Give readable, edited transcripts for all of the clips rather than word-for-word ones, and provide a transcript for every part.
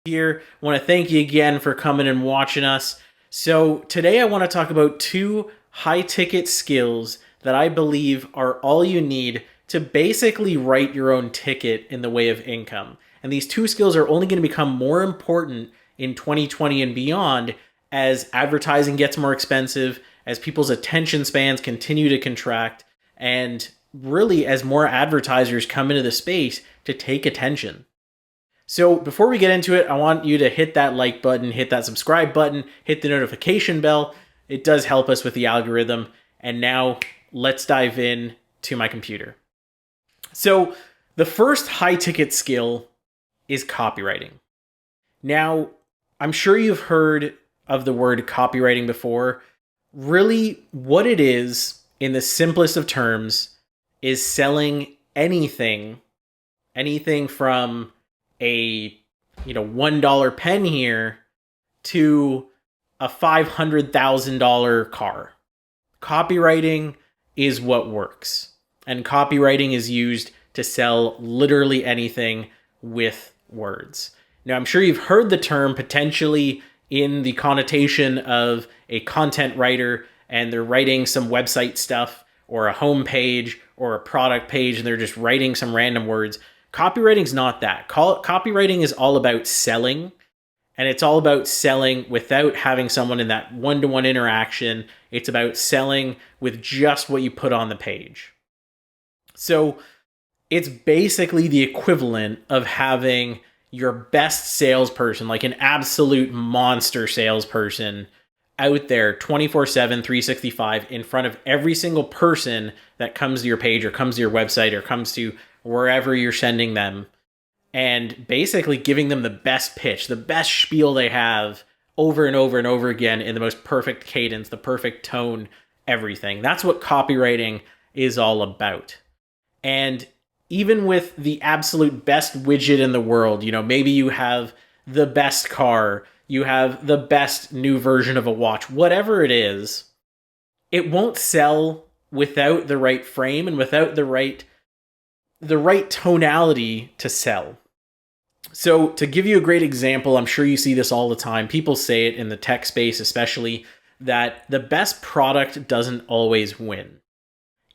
Here. I want to thank you again for coming and watching us. So today I want to talk about two high ticket skills that I believe are all you need to basically write your own ticket in the way of income. And these two skills are only going to become more important in 2020 and beyond as advertising gets more expensive, as people's attention spans continue to contract, and really as more advertisers come into the space to take attention. So before we get into it, I want you to hit that like button, hit that subscribe button, hit the notification bell. It does help us with the algorithm. And now let's dive in to my computer. So the first high ticket skill is copywriting. Now, I'm sure you've heard of the word copywriting before. Really, what it is, in the simplest of terms, is selling anything from a $1 pen here to a $500,000 car. Copywriting is what works. And copywriting is used to sell literally anything with words. Now, I'm sure you've heard the term potentially in the connotation of a content writer, and they're writing some website stuff or a home page or a product page, and they're just writing some random words. Copywriting's not that. Copywriting is all about selling, and it's all about selling without having someone in that one-to-one interaction. It's about selling with just what you put on the page. So it's basically the equivalent of having your best salesperson, like an absolute monster salesperson, out there 24/7, 365 in front of every single person that comes to your page or comes to your website or comes to wherever you're sending them, and basically giving them the best pitch, the best spiel they have over and over and over again in the most perfect cadence, the perfect tone, everything. That's what copywriting is all about. And even with the absolute best widget in the world, maybe you have the best car, you have the best new version of a watch, whatever it is, it won't sell without the right frame and without the right tonality to sell. So to give you a great example, I'm sure you see this all the time. People say it in the tech space, especially, that the best product doesn't always win.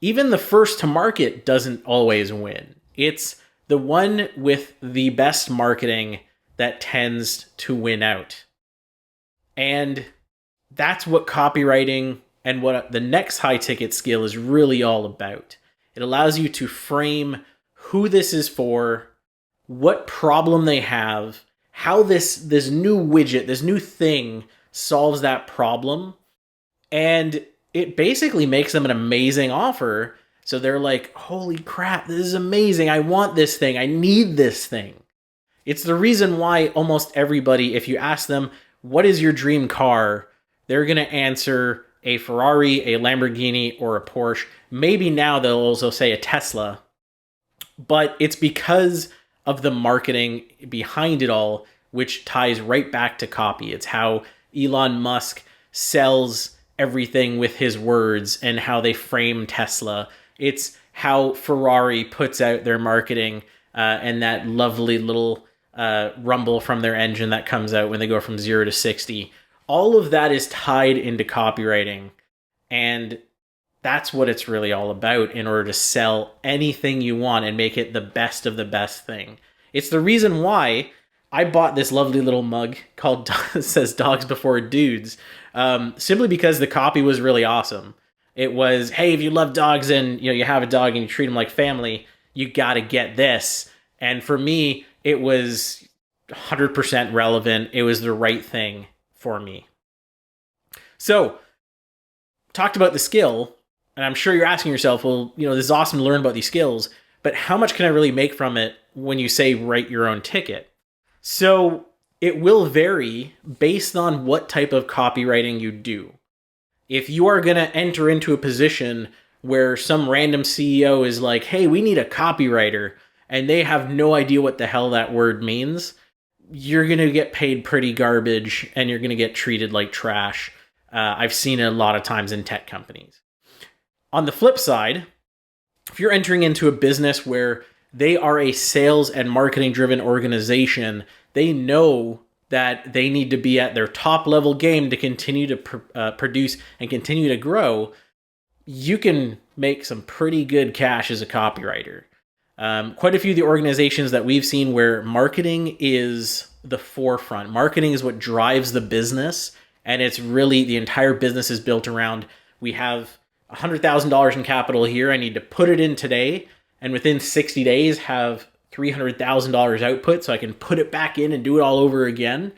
Even the first to market doesn't always win. It's the one with the best marketing that tends to win out. And that's what copywriting and what the next high ticket skill is really all about. It allows you to frame who this is for, what problem they have, how this new widget, this new thing solves that problem, and it basically makes them an amazing offer. So they're like, holy crap, this is amazing. I want this thing. I need this thing. It's the reason why almost everybody, if you ask them, what is your dream car? They're going to answer a Ferrari, a Lamborghini, or a Porsche. Maybe now they'll also say a Tesla. But it's because of the marketing behind it all, which ties right back to copy. It's how Elon Musk sells everything with his words and how they frame Tesla. It's how Ferrari puts out their marketing and that lovely little rumble from their engine that comes out when they go from 0 to 60. All of that is tied into copywriting. And that's what it's really all about in order to sell anything you want and make it the best of the best thing. It's the reason why I bought this lovely little mug called says Dogs Before Dudes, simply because the copy was really awesome. It was, hey, if you love dogs and you have a dog and you treat them like family, you got to get this. And for me, it was 100% relevant. It was the right thing for me. So, talked about the skill. And I'm sure you're asking yourself, well, this is awesome to learn about these skills, but how much can I really make from it when you say write your own ticket? So it will vary based on what type of copywriting you do. If you are going to enter into a position where some random CEO is like, hey, we need a copywriter, and they have no idea what the hell that word means, you're going to get paid pretty garbage and you're going to get treated like trash. I've seen it a lot of times in tech companies. On the flip side, if you're entering into a business where They are a sales and marketing driven organization. They know that they need to be at their top level game to continue to produce and continue to grow. You can make some pretty good cash as a copywriter. Quite a few of the organizations that we've seen where marketing is the forefront. Marketing is what drives the business, and it's really the entire business is built around, we have $100,000 in capital here. I need to put it in today, and within 60 days have $300,000 output so I can put it back in and do it all over again.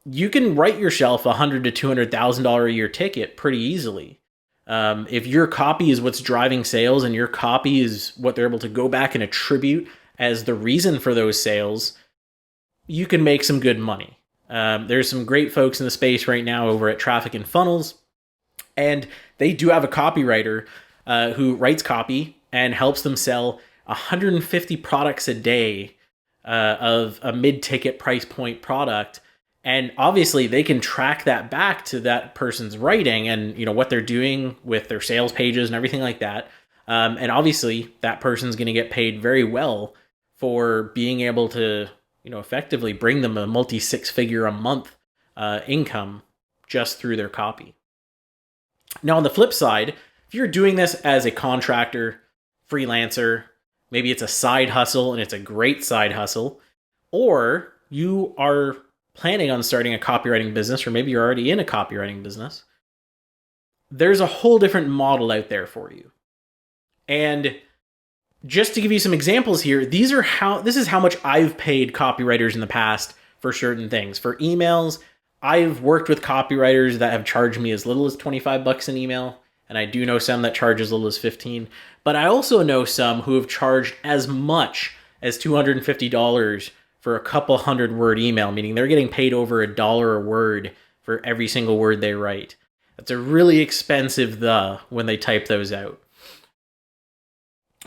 You can write yourself a $100,000 to $200,000 a year ticket pretty easily. If your copy is what's driving sales and your copy is what they're able to go back and attribute as the reason for those sales, you can make some good money. There's some great folks in the space right now over at Traffic and Funnels, and they do have a copywriter who writes copy and helps them sell 150 products a day of a mid-ticket price point product. And obviously they can track that back to that person's writing and, you know, what they're doing with their sales pages and everything like that. And obviously that person's going to get paid very well for being able to, you know, effectively bring them a multi-six-figure a month income just through their copy. Now, on the flip side, if you're doing this as a contractor, freelancer, maybe it's a side hustle and it's a great side hustle, or you are planning on starting a copywriting business, or maybe you're already in a copywriting business, there's a whole different model out there for you. And just to give you some examples here, this is how much I've paid copywriters in the past for certain things. For emails, I've worked with copywriters that have charged me as little as $25 an email, and I do know some that charge as little as $15. But I also know some who have charged as much as $250 for a couple 100-word email, meaning they're getting paid over $1 a word for every single word they write. That's a really expensive when they type those out.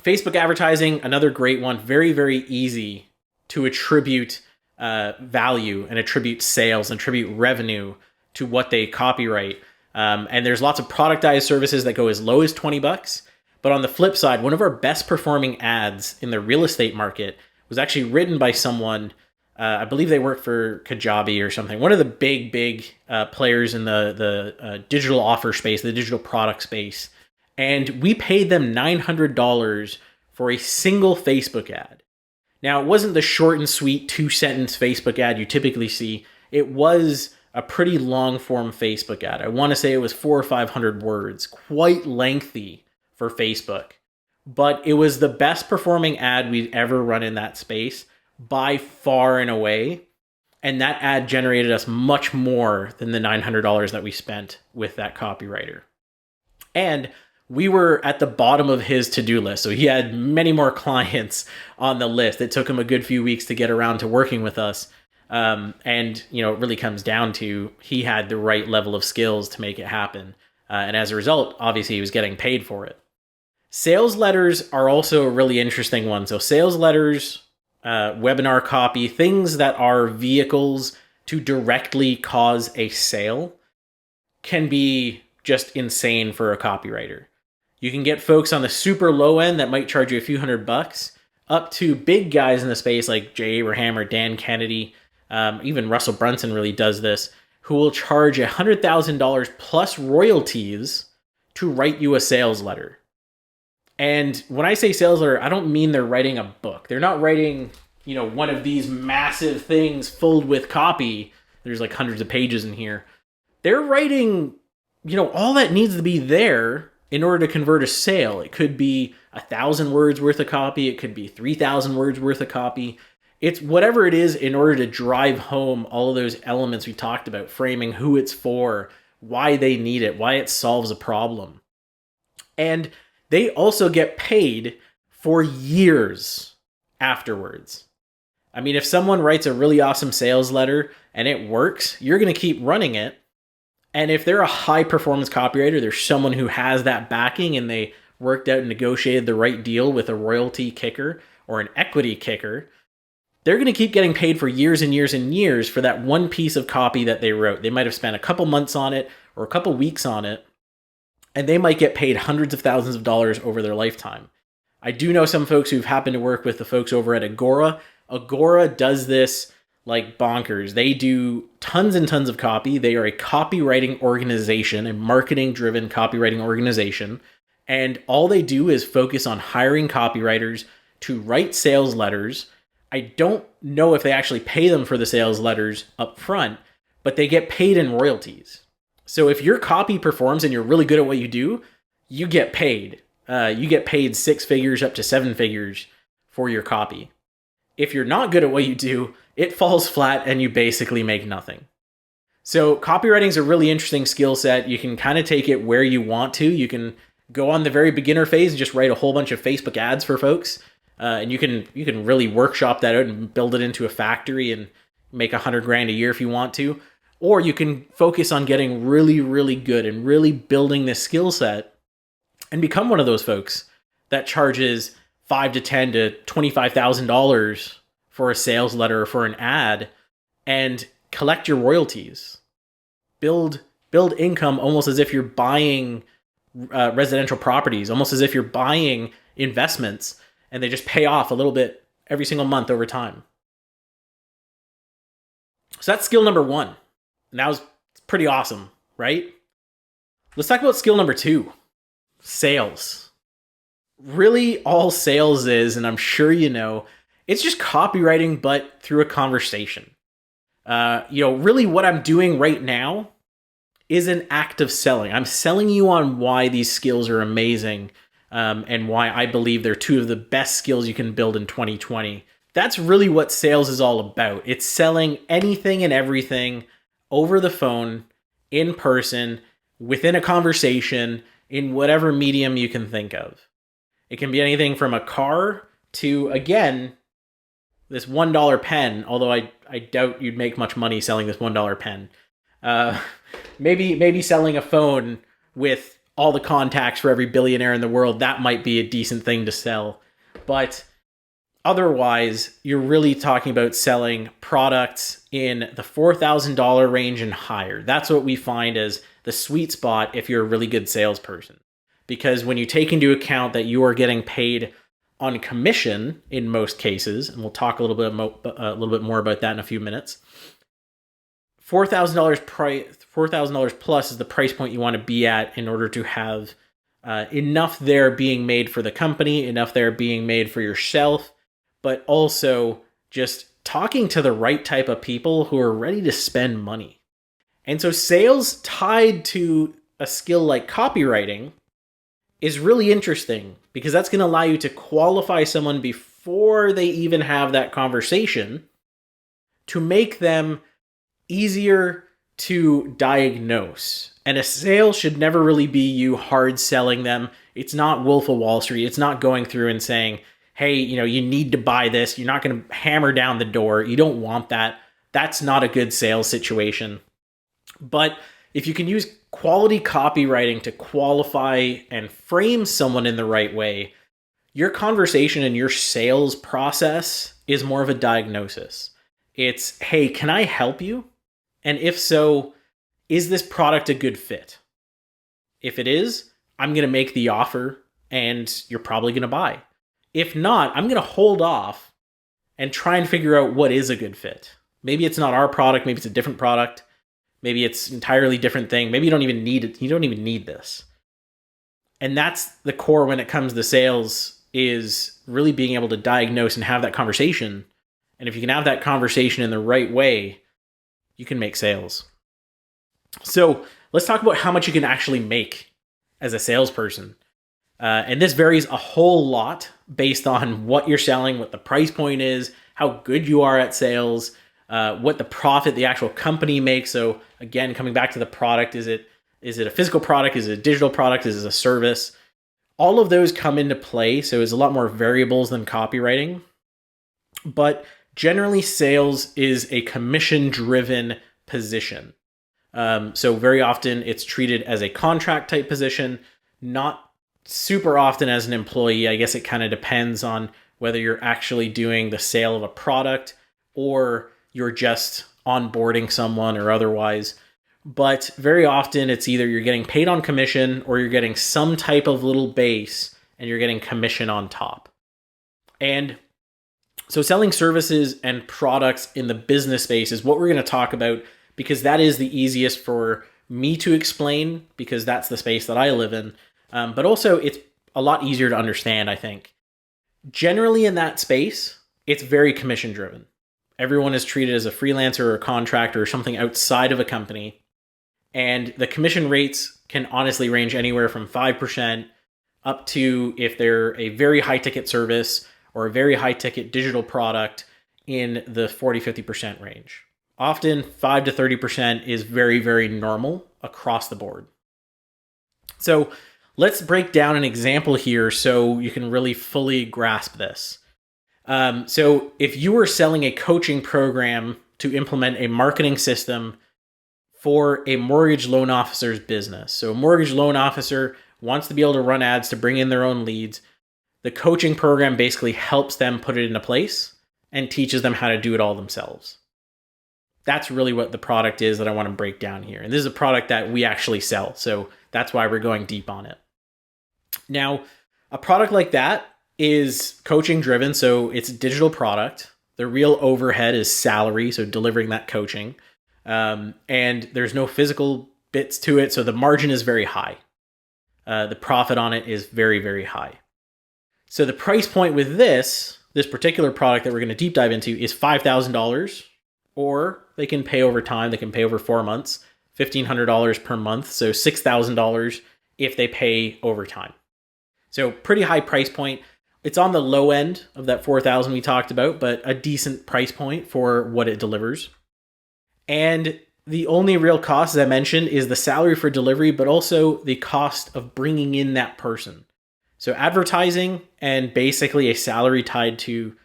Facebook advertising, another great one. Very, very easy to attribute value and attribute sales and attribute revenue to what they copyright. And there's lots of productized services that go as low as $20. But on the flip side, one of our best performing ads in the real estate market was actually written by someone, I believe they work for Kajabi or something, one of the big players in the digital offer space, the digital product space. And we paid them $900 for a single Facebook ad. Now, it wasn't the short and sweet 2-sentence Facebook ad you typically see. It was a pretty long form Facebook ad. I want to say it was 400 or 500 words, quite lengthy for Facebook. But it was the best performing ad we'd ever run in that space by far and away. And that ad generated us much more than the $900 that we spent with that copywriter. And we were at the bottom of his to-do list. So he had many more clients on the list. It took him a good few weeks to get around to working with us. And, you know, it really comes down to he had the right level of skills to make it happen. And as a result, obviously he was getting paid for it. Sales letters are also a really interesting one. So sales letters, webinar copy, things that are vehicles to directly cause a sale can be just insane for a copywriter. You can get folks on the super low end that might charge you a few $100, up to big guys in the space like Jay Abraham or Dan Kennedy, even Russell Brunson really does this, who will charge $100,000 plus royalties to write you a sales letter. And when I say sales letter, I don't mean they're writing a book. They're not writing, you know, one of these massive things filled with copy. There's like hundreds of pages in here. They're writing, you know, all that needs to be there in order to convert a sale. It could be 1,000 words worth of copy. It could be 3,000 words worth of copy. It's whatever it is in order to drive home all of those elements we talked about, framing who it's for, why they need it, why it solves a problem. And they also get paid for years afterwards. I mean, if someone writes a really awesome sales letter and it works, you're going to keep running it. And if they're a high performance copywriter, there's someone who has that backing and they worked out and negotiated the right deal with a royalty kicker or an equity kicker, they're going to keep getting paid for years and years and years for that one piece of copy that they wrote. They might have spent a couple months on it or a couple weeks on it, and they might get paid hundreds of thousands of dollars over their lifetime. I do know some folks who've happened to work with the folks over at Agora. Agora does this like bonkers. They do tons and tons of copy. They are a copywriting organization, a marketing driven copywriting organization. And all they do is focus on hiring copywriters to write sales letters. I don't know if they actually pay them for the sales letters up front, but they get paid in royalties. So if your copy performs and you're really good at what you do, you get paid. You get paid 6 figures up to 7 figures for your copy. If you're not good at what you do, it falls flat and you basically make nothing. So copywriting is a really interesting skill set. You can kind of take it where you want to. You can go on the very beginner phase and just write a whole bunch of Facebook ads for folks. And you can really workshop that out and build it into a factory and make $100,000 a year if you want to. Or you can focus on getting really, really good and really building this skill set and become one of those folks that charges $5,000 to $10,000 to $25,000 for a sales letter or for an ad and collect your royalties. Build income almost as if you're buying residential properties, almost as if you're buying investments, and they just pay off a little bit every single month over time. So that's skill number 1. And that was pretty awesome, right? Let's talk about skill number 2, sales. Really all sales is, and I'm sure you know, it's just copywriting, but through a conversation. Really what I'm doing right now is an act of selling. I'm selling you on why these skills are amazing, and why I believe they're 2 of the best skills you can build in 2020. That's really what sales is all about. It's selling anything and everything over the phone, in person, within a conversation, in whatever medium you can think of. It can be anything from a car to, again, this $1 pen, although I doubt you'd make much money selling this $1 pen. Maybe selling a phone with all the contacts for every billionaire in the world, that might be a decent thing to sell. But otherwise, you're really talking about selling products in the $4,000 range and higher. That's what we find as the sweet spot if you're a really good salesperson. Because when you take into account that you are getting paid on commission in most cases, and we'll talk a little bit more about that in a few minutes, $4,000 plus is the price point you want to be at in order to have enough there being made for the company, enough there being made for yourself, but also just talking to the right type of people who are ready to spend money. And so sales tied to a skill like copywriting is really interesting because that's going to allow you to qualify someone before they even have that conversation to make them easier to diagnose. And a sale should never really be you hard selling them. It's not Wolf of Wall Street. It's not going through and saying, hey, you need to buy this. You're not going to hammer down the door. You don't want that. That's not a good sales situation. But if you can use quality copywriting to qualify and frame someone in the right way, your conversation and your sales process is more of a diagnosis. It's, hey, can I help you? And if so, is this product a good fit? If it is, I'm going to make the offer and you're probably going to buy. If not, I'm going to hold off and try and figure out what is a good fit. Maybe it's not our product. Maybe it's a different product. Maybe it's an entirely different thing. Maybe you don't even need it. You don't even need this. And that's the core when it comes to sales, is really being able to diagnose and have that conversation. And if you can have that conversation in the right way, you can make sales. So let's talk about how much you can actually make as a salesperson. And this varies a whole lot based on what you're selling, what the price point is, how good you are at sales, what the profit the actual company makes. So again, coming back to the product, is it a physical product? Is it a digital product? Is it a service? All of those come into play. So it's a lot more variables than copywriting. But generally, sales is a commission-driven position. So very often it's treated as a contract type position, not super often as an employee. I guess it kind of depends on whether you're actually doing the sale of a product or you're just onboarding someone or otherwise. But very often it's either you're getting paid on commission or you're getting some type of little base and you're getting commission on top. And so selling services and products in the business space is what we're going to talk about, because that is the easiest for me to explain, because that's the space that I live in. But also it's a lot easier to understand, I think. Generally in that space, it's very commission driven. Everyone is treated as a freelancer or a contractor or something outside of a company. And the commission rates can honestly range anywhere from 5% up to, if they're a very high ticket service or a very high ticket digital product, in the 40-50% range. Often 5 to 30% is very, very normal across the board. So let's break down an example here so you can really fully grasp this. So if you were selling a coaching program to implement a marketing system for a mortgage loan officer's business, so a mortgage loan officer wants to be able to run ads to bring in their own leads, the coaching program basically helps them put it into place and teaches them how to do it all themselves. That's really what the product is that I want to break down here. And this is a product that we actually sell, so that's why we're going deep on it. Now, a product like that is coaching driven, so it's a digital product. The real overhead is salary, so delivering that coaching. And there's no physical bits to it, so the margin is very high. The profit on it is very, very high. So the price point with this particular product that we're going to deep dive into is $5,000, or they can pay over time. They can pay over 4 months, $1,500 per month, so $6,000 if they pay over time. So pretty high price point. It's on the low end of that 4,000 we talked about, but a decent price point for what it delivers. And the only real cost, as I mentioned, is the salary for delivery, but also the cost of bringing in that person. So advertising and basically a salary tied to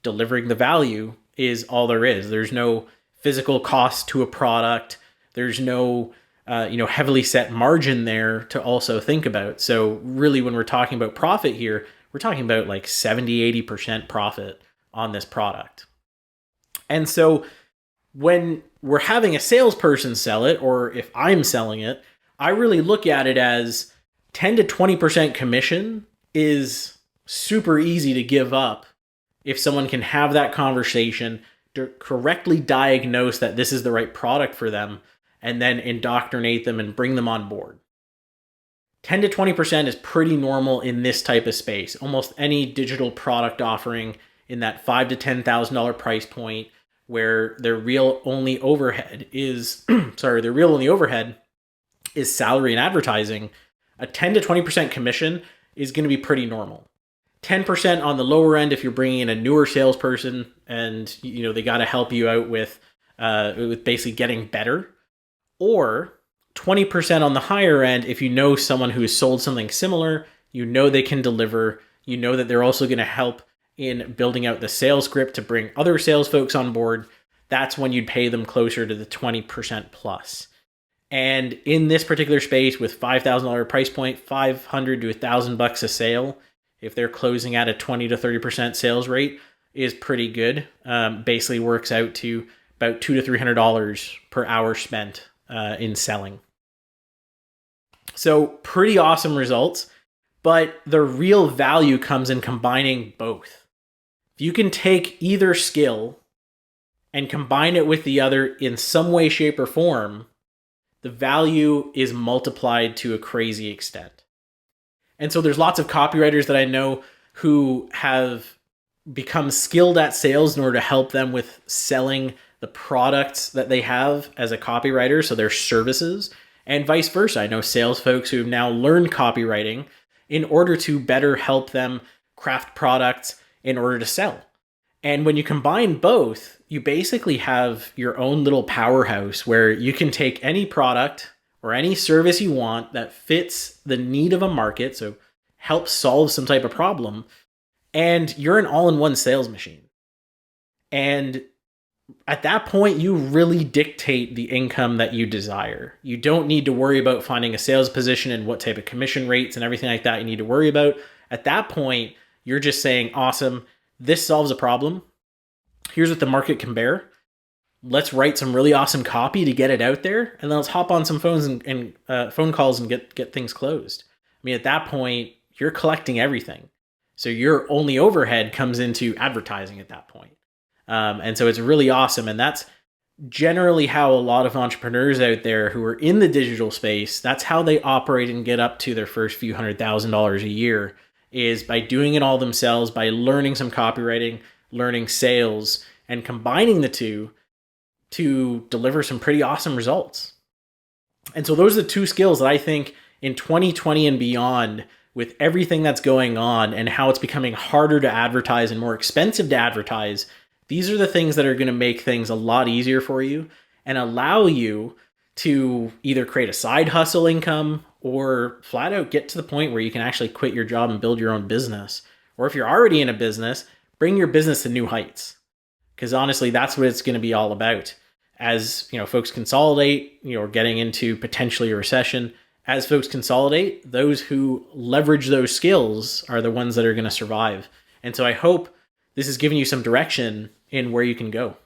delivering the value is all there is. There's no physical cost to a product. There's no heavily set margin there to also think about. So really, when we're talking about profit here, we're talking about like 70-80% profit on this product. And so when we're having a salesperson sell it, or if I'm selling it, I really look at it as 10 to 20% commission is super easy to give up if someone can have that conversation, to correctly diagnose that this is the right product for them, and then indoctrinate them and bring them on board. 10 to 20% is pretty normal in this type of space. Almost any digital product offering in that $5,000 to $10,000 price point, where their real only overhead is salary and advertising, a 10 to 20% commission is going to be pretty normal. 10% on the lower end if you're bringing in a newer salesperson and they got to help you out with basically getting better, or 20% on the higher end if you know someone who has sold something similar, they can deliver, that they're also going to help in building out the sales script to bring other sales folks on board. That's when you'd pay them closer to the 20% plus. And in this particular space with $5,000 price point, $500 to $1,000 a sale, if they're closing at a 20 to 30% sales rate, is pretty good. Basically works out to about $200 to $300 per hour spent in selling. So pretty awesome results, but the real value comes in combining both. If you can take either skill and combine it with the other in some way, shape, or form, the value is multiplied to a crazy extent. And so there's lots of copywriters that I know who have become skilled at sales in order to help them with selling the products that they have as a copywriter, so their services, and vice versa. I know sales folks who have now learned copywriting in order to better help them craft products in order to sell. And when you combine both, you basically have your own little powerhouse where you can take any product or any service you want that fits the need of a market, so help solve some type of problem, and you're an all-in-one sales machine. And at that point, you really dictate the income that you desire. You don't need to worry about finding a sales position and what type of commission rates and everything like that you need to worry about. At that point, you're just saying, awesome, this solves a problem. Here's what the market can bear. Let's write some really awesome copy to get it out there, and then let's hop on some phones and phone calls and get things closed. I mean, at that point, you're collecting everything. So your only overhead comes into advertising at that point. And so it's really awesome. And that's generally how a lot of entrepreneurs out there who are in the digital space, that's how they operate and get up to their first few $100,000 a year, is by doing it all themselves, by learning some copywriting, learning sales, and combining the two to deliver some pretty awesome results. And so those are the two skills that I think in 2020 and beyond, with everything that's going on and how it's becoming harder to advertise and more expensive to advertise, these are the things that are going to make things a lot easier for you and allow you to either create a side hustle income or flat out get to the point where you can actually quit your job and build your own business. Or if you're already in a business, bring your business to new heights. Because honestly, that's what it's going to be all about. As folks consolidate, we're getting into potentially a recession. As folks consolidate, those who leverage those skills are the ones that are going to survive. And so I hope this has given you some direction in where you can go.